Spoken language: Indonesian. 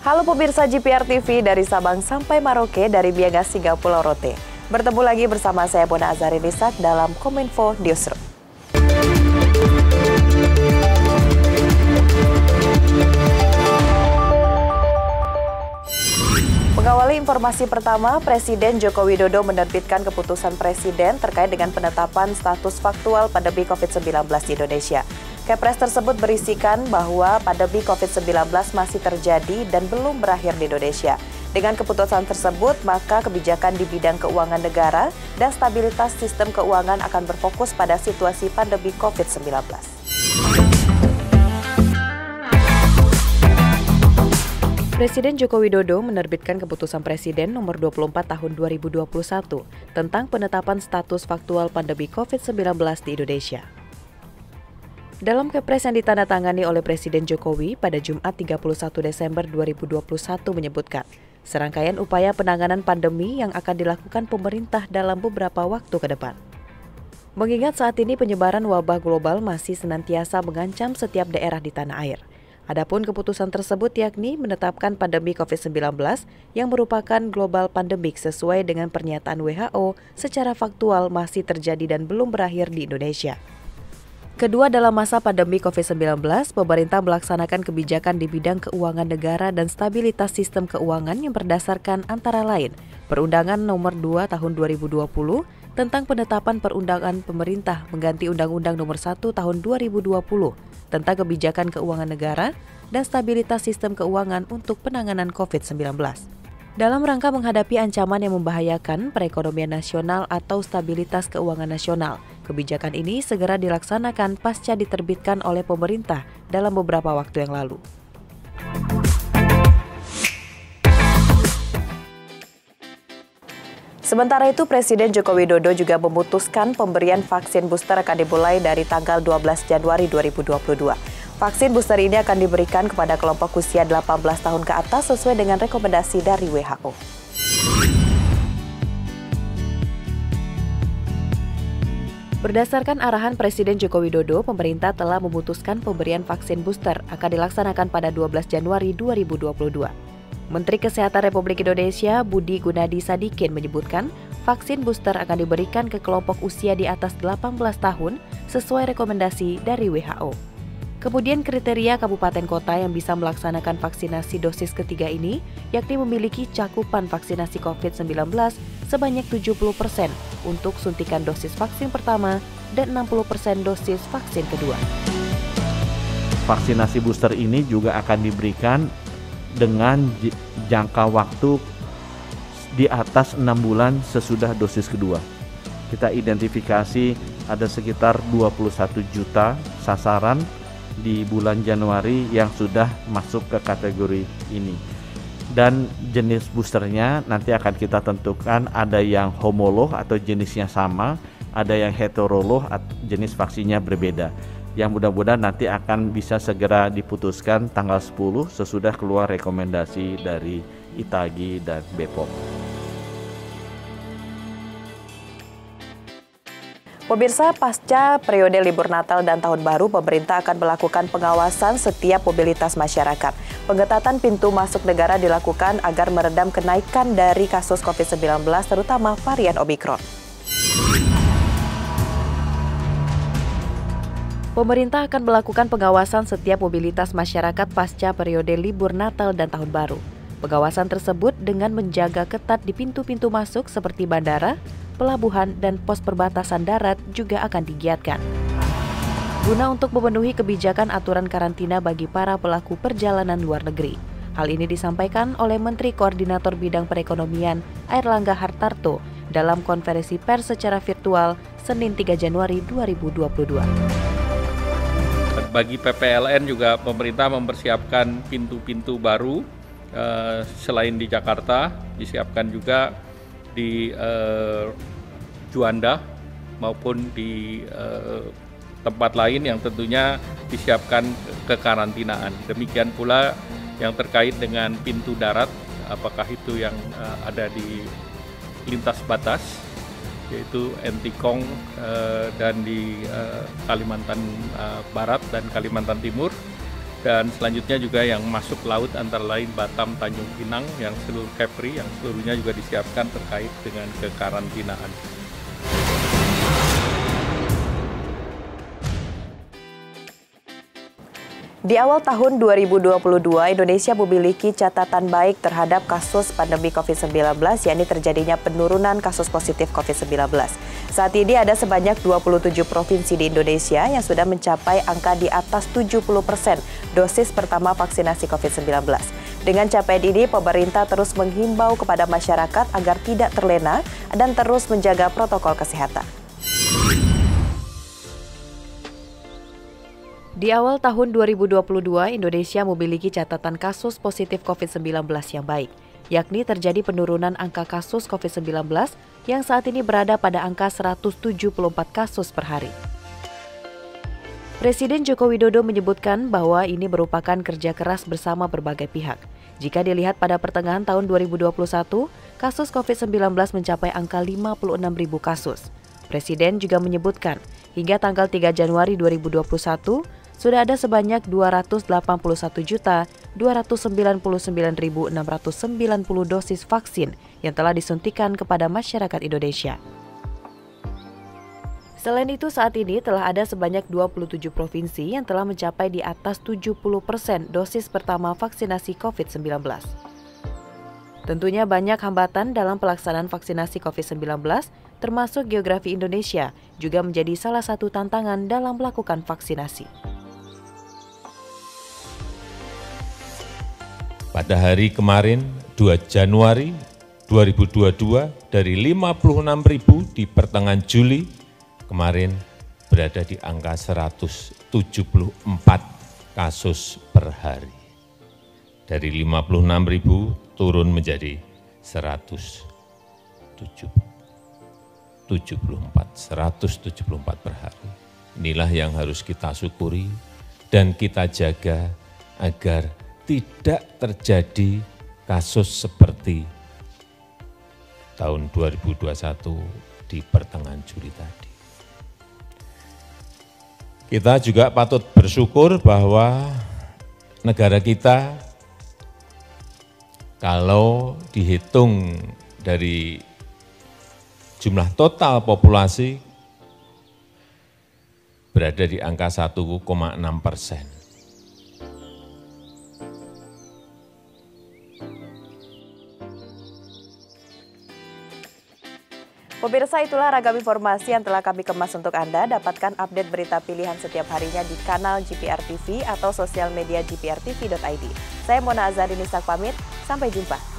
Halo pemirsa GPR TV dari Sabang sampai Maroke dari Miangas hingga Pulau Rote. Bertemu lagi bersama saya Bona Azari Nisak dalam Kominfo Newsroom. Mengawali informasi pertama, Presiden Joko Widodo menerbitkan keputusan Presiden terkait dengan penetapan status faktual pandemi COVID-19 di Indonesia. Kepres tersebut berisikan bahwa pandemi COVID-19 masih terjadi dan belum berakhir di Indonesia. Dengan keputusan tersebut, maka kebijakan di bidang keuangan negara dan stabilitas sistem keuangan akan berfokus pada situasi pandemi COVID-19. Presiden Joko Widodo menerbitkan keputusan Presiden nomor 24 tahun 2021 tentang penetapan status faktual pandemi COVID-19 di Indonesia. Dalam Kepres yang ditandatangani oleh Presiden Jokowi pada Jumat 31 Desember 2021 menyebutkan, serangkaian upaya penanganan pandemi yang akan dilakukan pemerintah dalam beberapa waktu ke depan. Mengingat saat ini penyebaran wabah global masih senantiasa mengancam setiap daerah di tanah air. Adapun keputusan tersebut yakni menetapkan pandemi COVID-19 yang merupakan global pandemik sesuai dengan pernyataan WHO secara faktual masih terjadi dan belum berakhir di Indonesia. Kedua, dalam masa pandemi COVID-19, pemerintah melaksanakan kebijakan di bidang keuangan negara dan stabilitas sistem keuangan yang berdasarkan antara lain Perundangan Nomor 2 Tahun 2020 tentang penetapan perundangan pemerintah mengganti Undang-Undang Nomor 1 Tahun 2020 tentang kebijakan keuangan negara dan stabilitas sistem keuangan untuk penanganan COVID-19. Dalam rangka menghadapi ancaman yang membahayakan perekonomian nasional atau stabilitas keuangan nasional, kebijakan ini segera dilaksanakan pasca diterbitkan oleh pemerintah dalam beberapa waktu yang lalu. Sementara itu, Presiden Joko Widodo juga memutuskan pemberian vaksin booster akan dimulai dari tanggal 12 Januari 2022. Vaksin booster ini akan diberikan kepada kelompok usia 18 tahun ke atas sesuai dengan rekomendasi dari WHO. Berdasarkan arahan Presiden Joko Widodo, pemerintah telah memutuskan pemberian vaksin booster akan dilaksanakan pada 12 Januari 2022. Menteri Kesehatan Republik Indonesia Budi Gunadi Sadikin menyebutkan vaksin booster akan diberikan ke kelompok usia di atas 18 tahun sesuai rekomendasi dari WHO. Kemudian kriteria kabupaten kota yang bisa melaksanakan vaksinasi dosis ketiga ini yakni memiliki cakupan vaksinasi COVID-19 sebanyak 70% untuk suntikan dosis vaksin pertama dan 60% dosis vaksin kedua. Vaksinasi booster ini juga akan diberikan dengan jangka waktu di atas 6 bulan sesudah dosis kedua. Kita identifikasi ada sekitar 21 juta sasaran di bulan Januari yang sudah masuk ke kategori ini. Dan jenis boosternya nanti akan kita tentukan, ada yang homolog atau jenisnya sama, ada yang heterolog jenis vaksinnya berbeda. Yang mudah-mudahan nanti akan bisa segera diputuskan tanggal 10 sesudah keluar rekomendasi dari ITAGI dan BPOM. Pemirsa, pasca periode libur Natal dan Tahun Baru, pemerintah akan melakukan pengawasan setiap mobilitas masyarakat. Pengetatan pintu masuk negara dilakukan agar meredam kenaikan dari kasus COVID-19, terutama varian Omikron. Pemerintah akan melakukan pengawasan setiap mobilitas masyarakat pasca periode libur Natal dan Tahun Baru. Pengawasan tersebut dengan menjaga ketat di pintu-pintu masuk seperti bandara, pelabuhan, dan pos perbatasan darat juga akan digiatkan. Guna untuk memenuhi kebijakan aturan karantina bagi para pelaku perjalanan luar negeri. Hal ini disampaikan oleh Menteri Koordinator Bidang Perekonomian Airlangga Hartarto dalam konferensi pers secara virtual Senin 3 Januari 2022. Bagi PPLN juga pemerintah mempersiapkan pintu-pintu baru selain di Jakarta, disiapkan juga di Juanda maupun di tempat lain yang tentunya disiapkan kekarantinaan. Demikian pula yang terkait dengan pintu darat, apakah itu yang ada di lintas batas, yaitu Entikong dan di Kalimantan Barat dan Kalimantan Timur, dan selanjutnya juga yang masuk laut antara lain Batam, Tanjung Pinang, yang seluruh Kepri, yang seluruhnya juga disiapkan terkait dengan kekarantinaan. Di awal tahun 2022, Indonesia memiliki catatan baik terhadap kasus pandemi COVID-19, yakni terjadinya penurunan kasus positif COVID-19. Saat ini ada sebanyak 27 provinsi di Indonesia yang sudah mencapai angka di atas 70% dosis pertama vaksinasi COVID-19. Dengan capaian ini, pemerintah terus menghimbau kepada masyarakat agar tidak terlena dan terus menjaga protokol kesehatan. Di awal tahun 2022, Indonesia memiliki catatan kasus positif COVID-19 yang baik, yakni terjadi penurunan angka kasus COVID-19 yang saat ini berada pada angka 174 kasus per hari. Presiden Joko Widodo menyebutkan bahwa ini merupakan kerja keras bersama berbagai pihak. Jika dilihat pada pertengahan tahun 2021, kasus COVID-19 mencapai angka 56.000 kasus. Presiden juga menyebutkan, hingga tanggal 3 Januari 2021, sudah ada sebanyak 281.299.690 dosis vaksin yang telah disuntikan kepada masyarakat Indonesia. Selain itu, saat ini telah ada sebanyak 27 provinsi yang telah mencapai di atas 70% dosis pertama vaksinasi COVID-19. Tentunya banyak hambatan dalam pelaksanaan vaksinasi COVID-19, termasuk geografi Indonesia, juga menjadi salah satu tantangan dalam melakukan vaksinasi. Pada hari kemarin, 2 Januari 2022, dari 56.000 di pertengahan Juli kemarin berada di angka 174 kasus per hari. Dari 56.000 turun menjadi 174 per hari. Inilah yang harus kita syukuri dan kita jaga agar tidak terjadi kasus seperti tahun 2021 di pertengahan Juli tadi. Kita juga patut bersyukur bahwa negara kita, kalau dihitung dari jumlah total populasi, berada di angka 1,6%. Pemirsa, itulah ragam informasi yang telah kami kemas untuk Anda. Dapatkan update berita pilihan setiap harinya di kanal GPR TV atau sosial media gprtv.id. Saya Mona Azhari Nisak pamit, sampai jumpa.